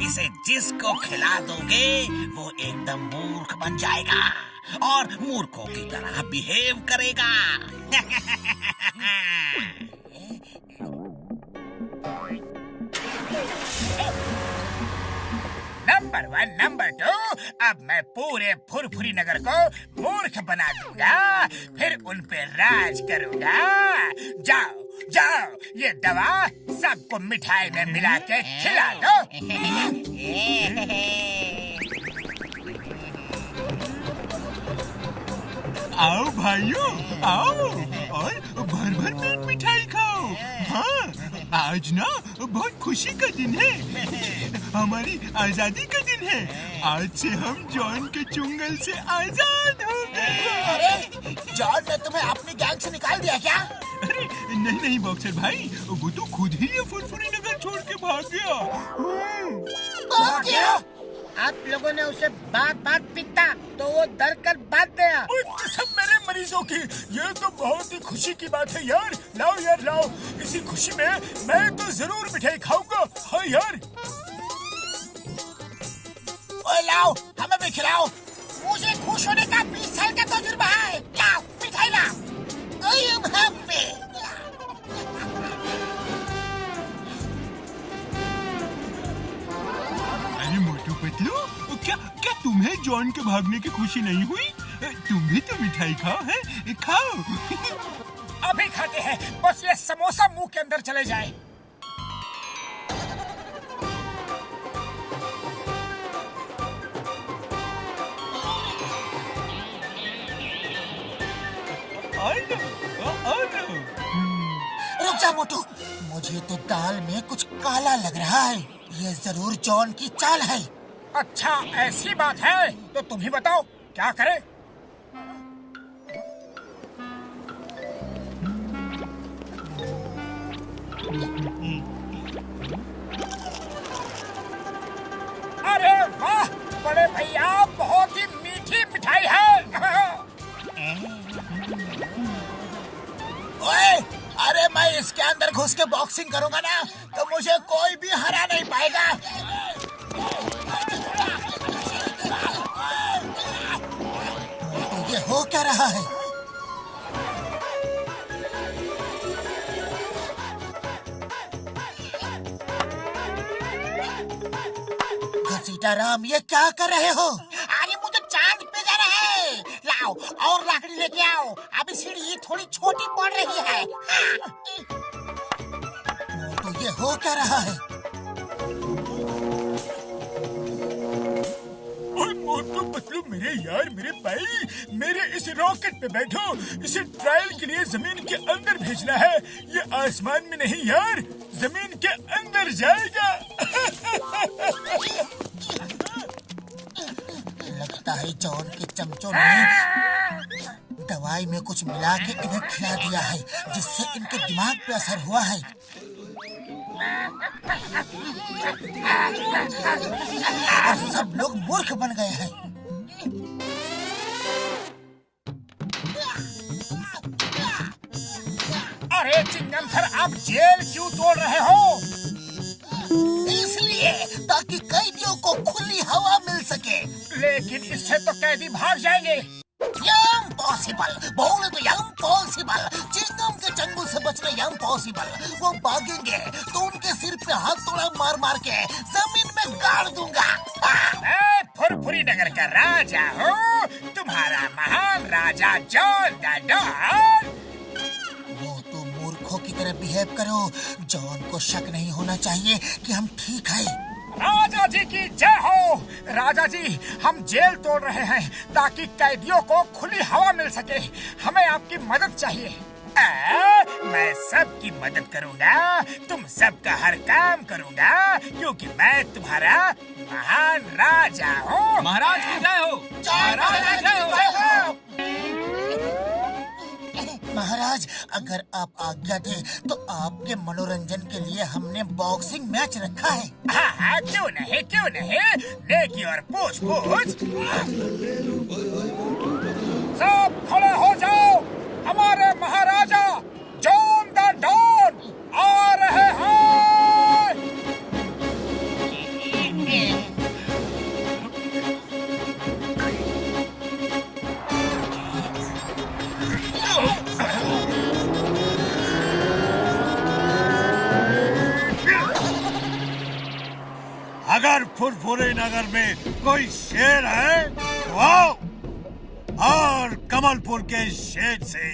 इसे जिसको खिला दोगे वो एकदम मूर्ख बन जाएगा और मूर्खों की तरह बिहेव करेगा। नंबर 1, नंबर 2, अब मैं पूरे फुरफुरी नगर को मूर्ख बना दूंगा, फिर उन पे राज करूंगा। जाओ जाओ, ये दवा सबको मिठाई में मिला के खिला दो। आओ भाइयों आओ, और भर भर पेट मिठाई खाओ। हाँ, आज ना बहुत खुशी का दिन है, हमारी आजादी का दिन है। आज से हम जॉन के चुंगल से आजाद हो गए। अरे जॉन ने तुम्हें अपनी गैंग से निकाल दिया क्या? अरे नहीं नहीं बॉक्सर भाई, वो तो खुद ही ये फुरफुरी नगर छोड़ के भाग गया। भाग गया? आप लोगों ने उसे बात बात पीटा तो वो डर कर भाग गया। सब मेरे मरीजों की, ये तो बहुत ही खुशी की बात है यार। लाओ यार लाओ, इसी खुशी में मैं तो जरूर मिठाई खाऊंगा। हाँ यार, ओए लाओ, हमें भी खिलाओ। मुझे खुश होने का 20 साल का तजुर्बा है। लाओ मिठाई लाओ। अरे मोटू पतलू, क्या क्या तुम्हें जॉन के भागने की खुशी नहीं हुई? तुम भी तो मिठाई खाओ, है खाओ। अभी खाते हैं, बस ये समोसा मुंह के अंदर चले जाए। रुक जा मोटू, मुझे तो दाल में कुछ काला लग रहा है। ये जरूर जॉन की चाल है। अच्छा ऐसी बात है तो तुम ही बताओ क्या करें? अरे वाह बड़े भैया, बहुत ही मीठी मिठाई है। ओए, अरे मैं इसके अंदर घुस के बॉक्सिंग करूंगा ना तो मुझे कोई भी हरा नहीं पाएगा। ये हो क्या रहा है? घसीटाराम, ये क्या कर रहे हो? अरे मुझे चांद पे जाना है। लाओ और लकड़ी लेके आओ, अभी सीढ़ी थोड़ी छोटी पड़ रही है। तो ये हो क्या रहा है? मोटू पतलू मेरे यार, मेरे भाई, मेरे इस रॉकेट पे बैठो। इसे ट्रायल के लिए जमीन के अंदर भेजना है। ये आसमान में नहीं यार, जमीन के अंदर जाएगा। लगता है जॉन के चमचों ने दवाई में कुछ मिला के इन्हें खिला दिया है, जिससे इनके दिमाग पे असर हुआ है। और सब लोग मूर्ख बन गए हैं। अरे चिंगम सर, आप जेल क्यों तोड़ रहे हो? इसलिए ताकि कैदियों को खुली हवा मिल सके। लेकिन इससे तो कैदी भाग जाएंगे। इम्पॉसिबल, बोले तो इम्पॉसिबल। चिंगम के चंगुल से बचना इम्पॉसिबल। वो भागेंगे तो उनके सिर पे हाथ तोड़ा मार मार के जमीन में गाड़ दूंगा। मैं फुरफुरी नगर का राजा हूँ, तुम्हारा महान राजा जॉन द डॉन। वो तो मूर्खों की तरह बिहेव करो। जॉन को शक नहीं होना चाहिए कि हम ठीक हैं। राजा जी की जय हो। राजा जी, हम जेल तोड़ रहे हैं ताकि कैदियों को खुली हवा मिल सके। हमें आपकी मदद चाहिए। मैं सबकी मदद करूंगा, तुम सबका हर काम करूंगा, क्योंकि मैं तुम्हारा महान राजा हूँ। महाराज की जय हो। महाराज की जय हो। महाराज, अगर आप आज्ञा दें तो आपके मनोरंजन के लिए हमने बॉक्सिंग मैच रखा है। हाँ, क्यों नहीं, क्यों नहीं। नेकी और पूछ पूछ। सब खड़े हो जाओ, हमारे महाराजा जॉन द डॉन आ रहे हैं। अगर फुरफुरी नगर में कोई शेर है तो आओ और कमलपुर के शेर से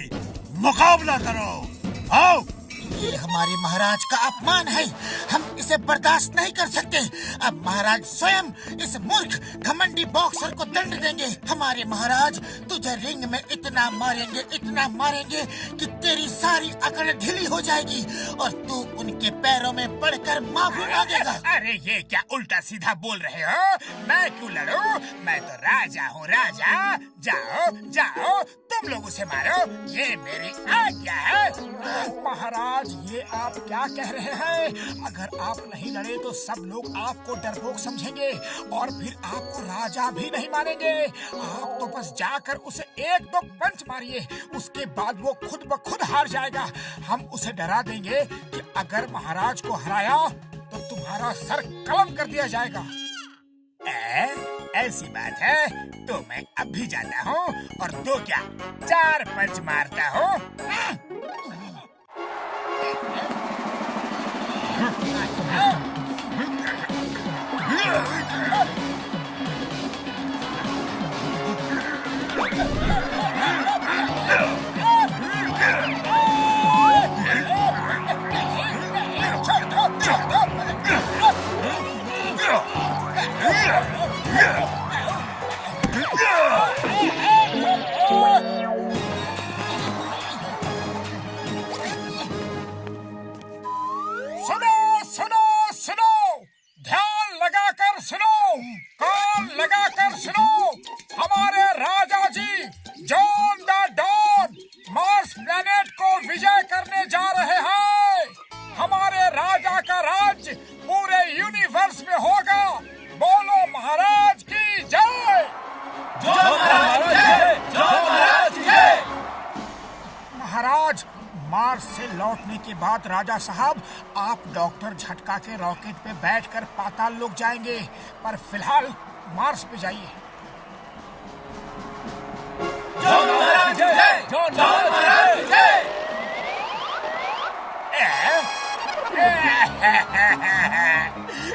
मुकाबला करो। आओ। ये हमारे महाराज का अपमान है, हम इसे बर्दाश्त नहीं कर सकते। अब महाराज स्वयं इस मूर्ख घमंडी बॉक्सर को दंड देंगे। हमारे महाराज तुझे रिंग में इतना मारेंगे कि तेरी सारी अकड़ ढीली हो जाएगी और तू उनके पैरों में पड़कर माफी मांगेगा। अरे ये क्या उल्टा सीधा बोल रहे हो? मैं क्यों लड़ूं? मैं तो राजा हूँ, राजा। जाओ जाओ, तुम लोग उसे मारो, ये मेरी आज्ञा है। महाराज, ये आप क्या कह रहे हैं? अगर आप नहीं लड़े तो सब लोग आपको डरपोक समझेंगे और फिर आपको राजा भी नहीं मानेंगे। आप तो बस जाकर उसे एक दो पंच मारिए, उसके बाद वो खुद ब खुद हार जाएगा। हम उसे डरा देंगे कि अगर महाराज को हराया तो तुम्हारा सर कलम कर दिया जाएगा। ऐसी बात है तो मैं अब भी जाता हूँ और 2 क्या 4 पंच मारता हूँ। लौटने के बाद राजा साहब आप डॉक्टर झटका के रॉकेट पे बैठकर पाताल लोक जाएंगे, पर फिलहाल मार्स पे जाइए।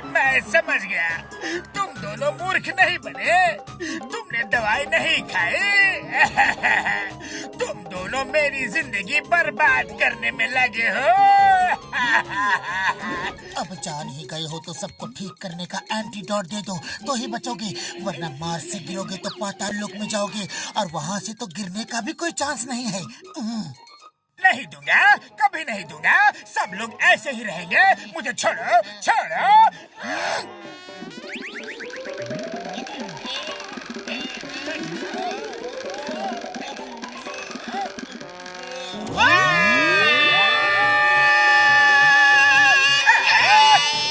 मैं समझ गया, तुम दोनों मूर्ख नहीं बने, तुमने दवाई नहीं खाई। तुम दोनों मेरी जिंदगी बर्बाद करने में लगे हो। अब जान ही गए हो तो सबको ठीक करने का एंटीडोट दे दो तो ही बचोगे, वरना मार्स से गिरोगे तो पाताल लोक में जाओगे और वहाँ से तो गिरने का भी कोई चांस नहीं है। नहीं दूंगा, कभी नहीं दूंगा। सब लोग ऐसे ही रहेंगे। मुझे छोड़ो, छोड़ो।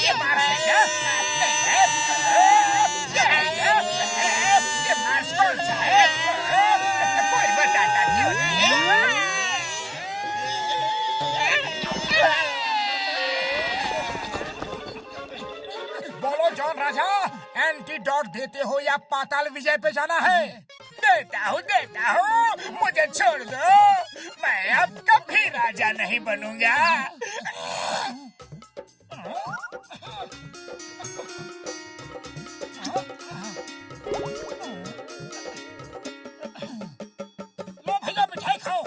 ये मार्स है क्या? ये मार्स कौन सा है? कोई बताता क्यों नहीं? बोलो जॉन राजा, एंटीडोट देते हो या पाताल विजय पे जाना है? देता हूँ, मुझे छोड़ दो। मैं अब कभी राजा नहीं बनूंगा। लो भैया, मिठाई खाओ।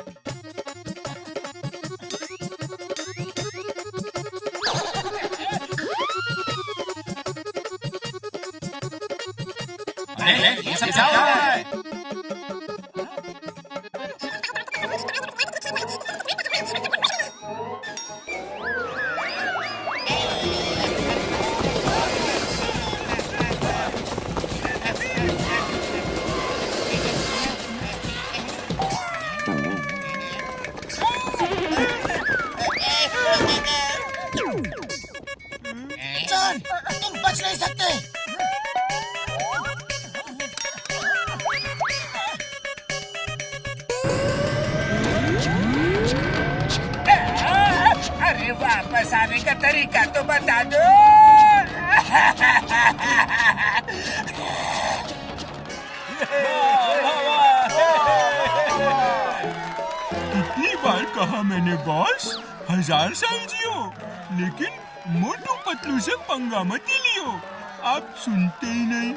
ये सब क्या हो रहा है? जॉन, तुम बच नहीं सकते। अरे वापस आने का तरीका तो बता दो। कितनी बार कहा मैंने बॉस, 1000 साल जियो, लेकिन मोटू पतलू से पंगा मत लियो। आप सुनते ही नहीं।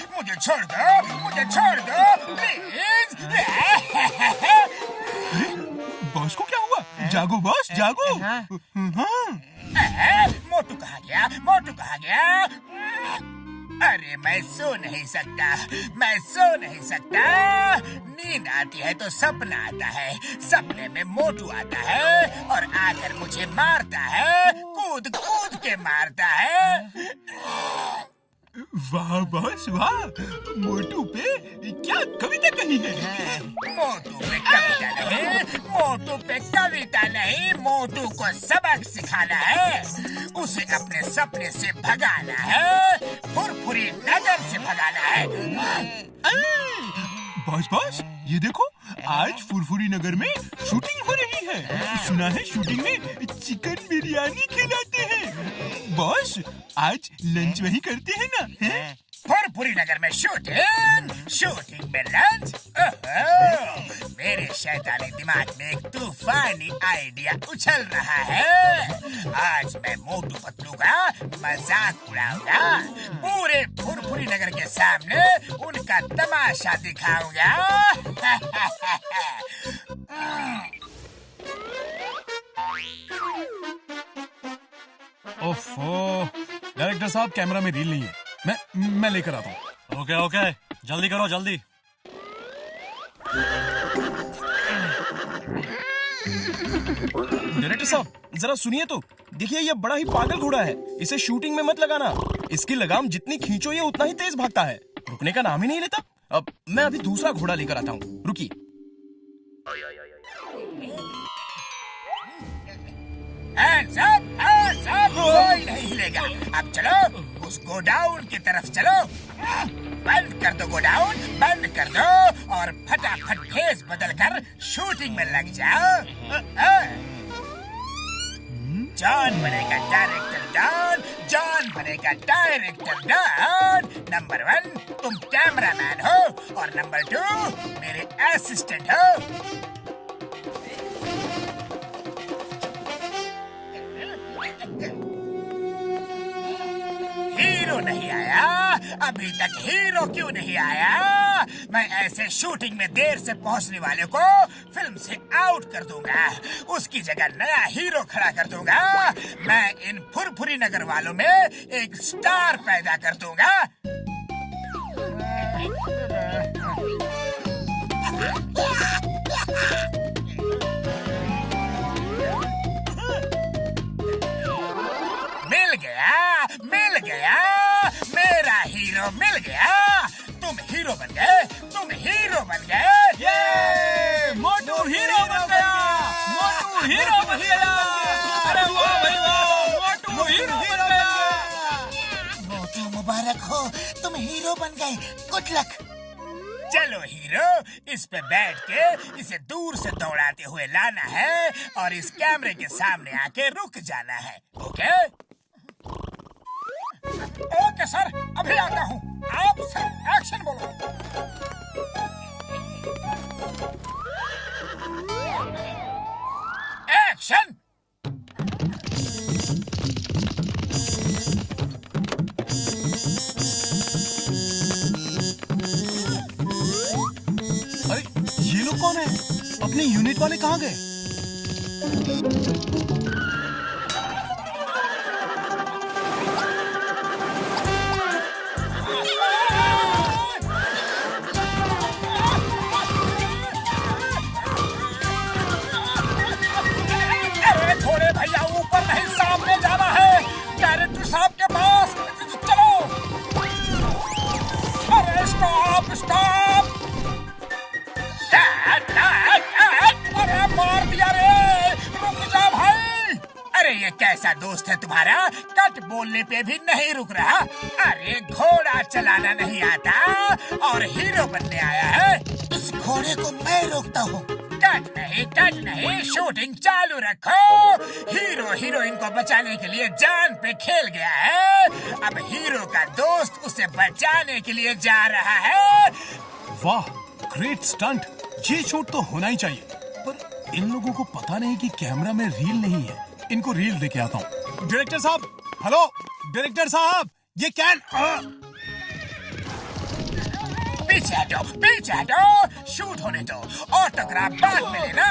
मुझे छोड़ दो प्लीज। बॉस को क्या हुआ? जागो बॉस, जागो। हाँ। मोटू कहाँ गया? मोटू कहाँ गया? अरे मैं सो नहीं सकता, मैं सो नहीं सकता। नींद आती है तो सपना आता है, सपने में मोटू आता है और आकर मुझे मारता है, कूद कूद के मारता है। वाह बॉस वाह, मोटू पे क्या कविता कही है? मोटू पे कविता नहीं, मोटू पे कविता नहीं, मोटू को सबक सिखाना है, उसे अपने सपने से भगाना है, फुरफुरी नगर से भगाना है। बॉस बॉस, ये देखो, आज फुरफुरी नगर में शूटिंग हो रही है। सुना है शूटिंग में चिकन बिरयानी खिलाते हैं। बॉस, आज लंच वही करते हैं ना? हैं? फुरफुरी नगर में शूटिंग, शूटिंग में लंच। ओहो, मेरे शैतानी दिमाग में एक तूफानी आइडिया उछल रहा है। आज मैं मोटू पतलू का मजाक उड़ाऊंगा, पूरे फुरफुरी नगर के सामने उनका तमाशा दिखाऊंगा। ओफो, डायरेक्टर साहब कैमरा में रील नहीं है, मैं लेकर आता हूँ। ओके ओके, जल्दी करो जल्दी। डायरेक्टर साहब जरा सुनिए तो, देखिए ये बड़ा ही पागल घोड़ा है, इसे शूटिंग में मत लगाना। इसकी लगाम जितनी खींचो ये उतना ही तेज भागता है, रुकने का नाम ही नहीं लेता। अब मैं अभी दूसरा घोड़ा लेकर आता हूँ, रुकिए। कोई नहीं हिलेगा। अब चलो उस गोडाउन की तरफ चलो। बंद कर दो गोडाउन, बंद कर दो और फटाफट भेस बदल कर शूटिंग में लग जाओ। जॉन बनेगा डायरेक्टर डॉन, जॉन बनेगा डायरेक्टर डॉन। नंबर 1 तुम कैमरामैन हो और नंबर 2 मेरे असिस्टेंट हो। हीरो नहीं आया, अभी तक हीरो क्यों नहीं आया? मैं ऐसे शूटिंग में देर से पहुंचने वाले को फिल्म से आउट कर दूंगा, उसकी जगह नया हीरो खड़ा कर दूंगा। मैं इन फुरफुरी नगर वालों में एक स्टार पैदा कर दूंगा। मिल गया, मेरा हीरो मिल गया। तुम हीरो बन गए, तुम हीरो बन गए। ये मोटू हीरो बन गया, मोटू हीरो बन गया। अरे वाह भाई वाह, मोटू हीरो बन गया। मोटू मुबारक हो, तुम हीरो बन गए। Good luck. चलो हीरो, इस पे बैठ के इसे दूर से दौड़ाते हुए लाना है और इस कैमरे के सामने आके रुक जाना है। ओके ओके सर, अभी आता हूँ। आप सर एक्शन बोलो। एक्शन। अरे ये लोग कौन है? अपने यूनिट वाले कहाँ गए? साहब के पास चलो। अरे स्टॉप स्टॉप। अरे मार दिया रे, रुक जा भाई। अरे ये कैसा दोस्त है तुम्हारा, कट बोलने पे भी नहीं रुक रहा। अरे घोड़ा चलाना नहीं आता और हीरो बनने आया है। इस घोड़े को मैं रोकता हूँ। कट नहीं, शूटिंग चालू रखो। हीरो हीरोइन को बचाने के लिए जान पे खेल गया है, अब हीरो का दोस्त उसे बचाने के लिए जा रहा है। वाह, ग्रेट स्टंट। ये शॉट तो होना ही चाहिए, पर इन लोगों को पता नहीं कि कैमरा में रील नहीं है। इनको रील देके आता हूँ। डायरेक्टर साहब, हेलो डायरेक्टर साहब, ये कैन पीछे हटो, शूट होने दो, ऑटोग्राफ बाद में लेना।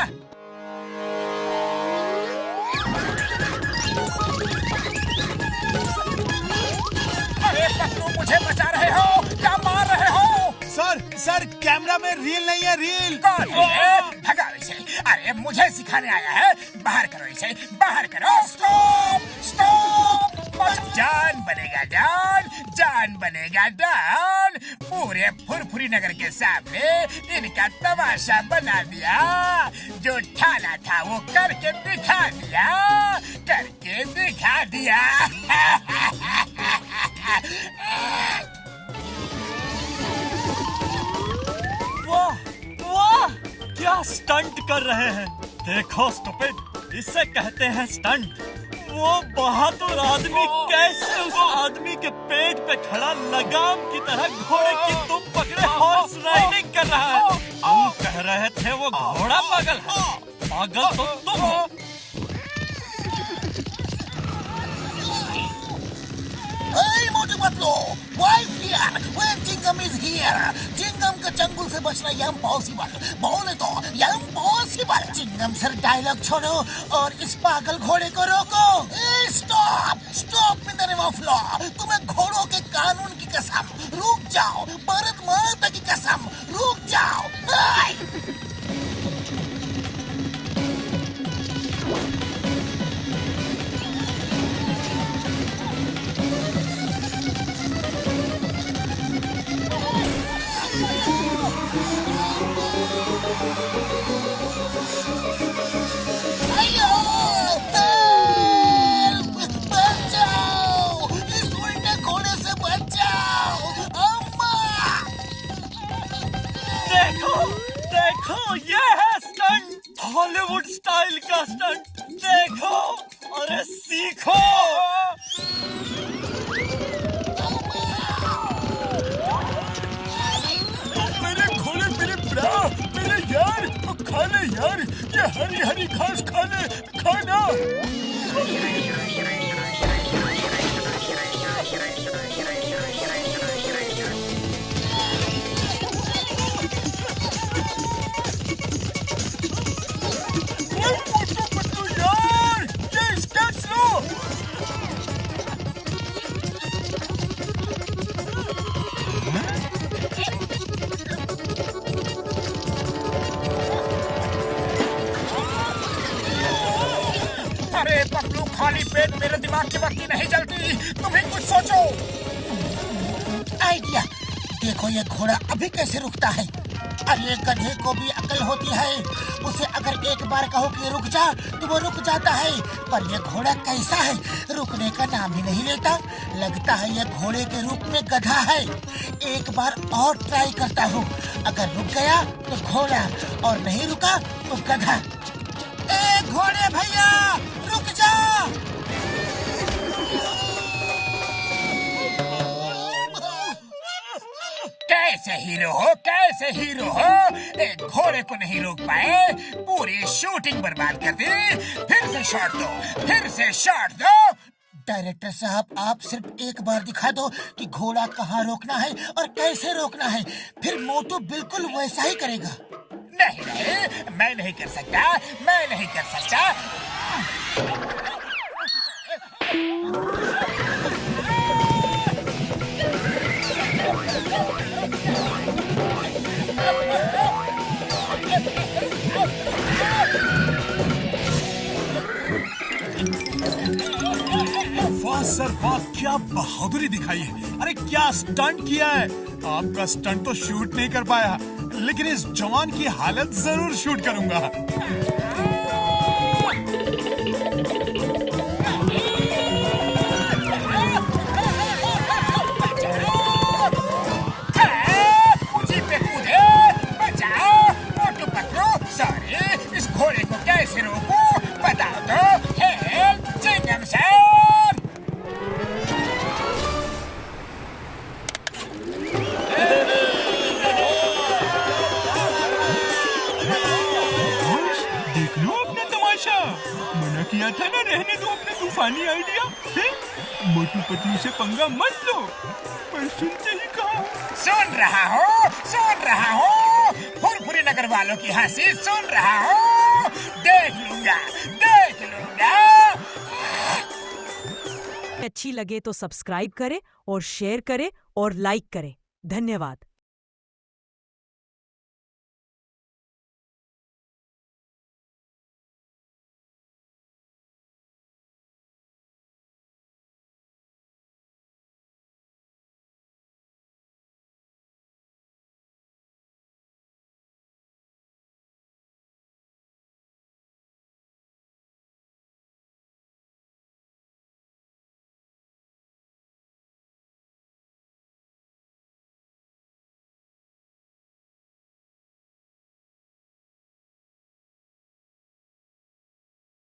अरे पत्तू, मुझे बचा रहे हो क्या मार रहे हो? सर कैमरा में रील नहीं है, रील। कौन है? भगाओ इसे। अरे मुझे सिखाने आया है, बाहर करो इसे, बाहर करो। स्टॉप। जान बनेगा डॉन। पूरे फुरफुरी नगर के सामने इनका तमाशा बना दिया। जो ठाना था वो करके दिखा दिया। वाह, क्या स्टंट कर रहे हैं। देखो स्टूपिड, इससे कहते हैं स्टंट। वो बहादुर आदमी कैसे उस आदमी के पेट पे खड़ा लगाम की तरह घोड़े की तुम पकड़े हॉर्स राइडिंग कर रहा है। तुम कह रहे थे वो घोड़ा पागल है, पागल तो तुम हो। Motu Patlu, why fear, when Chingum is here। Chingum के चंगुल से बचना इम्पॉसिबल, बोले तो इम्पॉसिबल। चिंगम सर डायलॉग छोड़ो और इस पागल घोड़े को रोको। Stop stop in the name of law. तुम्हें घोड़ों के कानून की कसम, रुक जाओ। भारत माता की कसम, रुक जाओ। ये है स्टंट, हॉलीवुड स्टाइल का स्टंट। देखो, अरे सीखो। मेरे घोड़े, मेरे ब्रा, मेरे यार, खा ले यार, ये हरी हरी घास खा ले, खाना। अरे पतलू, खाली पेट मेरे दिमाग की बत्ती नहीं जलती। तुम ही कुछ सोचो। आइडिया। देखो ये घोड़ा अभी कैसे रुकता है। अरे गधे को भी अकल होती है। उसे अगर एक बार कहो कि रुक जा तो वो रुक जाता है। पर ये घोड़ा कैसा है, रुकने का नाम ही नहीं लेता। लगता है ये घोड़े के रूप में गधा है। एक बार और ट्राई करता हूँ। अगर रुक गया तो घोड़ा और नहीं रुका तो गधा। ए घोड़े भैया, रुक जा। कैसे हीरो हो, कैसे हीरो हो। एक घोड़े को नहीं रोक पाए, पूरी शूटिंग बर्बाद कर दी। फिर से शॉट दो, फिर से शॉट दो। डायरेक्टर साहब, आप सिर्फ एक बार दिखा दो कि घोड़ा कहाँ रोकना है और कैसे रोकना है, फिर मोटू बिल्कुल वैसा ही करेगा। नहीं नहीं, मैं नहीं कर सकता, मैं नहीं कर सकता। वाह सर वाह, क्या बहादुरी दिखाई है। अरे क्या स्टंट किया है। आपका स्टंट तो शूट नहीं कर पाया, लेकिन इस जवान की हालत जरूर शूट करूंगा। ऊंची पे कूदे, बचाओ। मोटू पतलू, सॉरी, इस घोड़े को कैसे रोकूं, बताओ तो। हेल्प, चिंगम सर। मना किया था ना, रहने दो अपने तूफानी आइडिया। मोटू पतलू से पंगा मत लो, पर सुनते ही कहा। सुन रहा हूँ, सुन रहा हूँ। फुरफुरी नगर वालों की हंसी सुन रहा हूँ। देख लूंगा, देख लूंगा। अच्छी लगे तो सब्सक्राइब करें और शेयर करें और लाइक करें। धन्यवाद।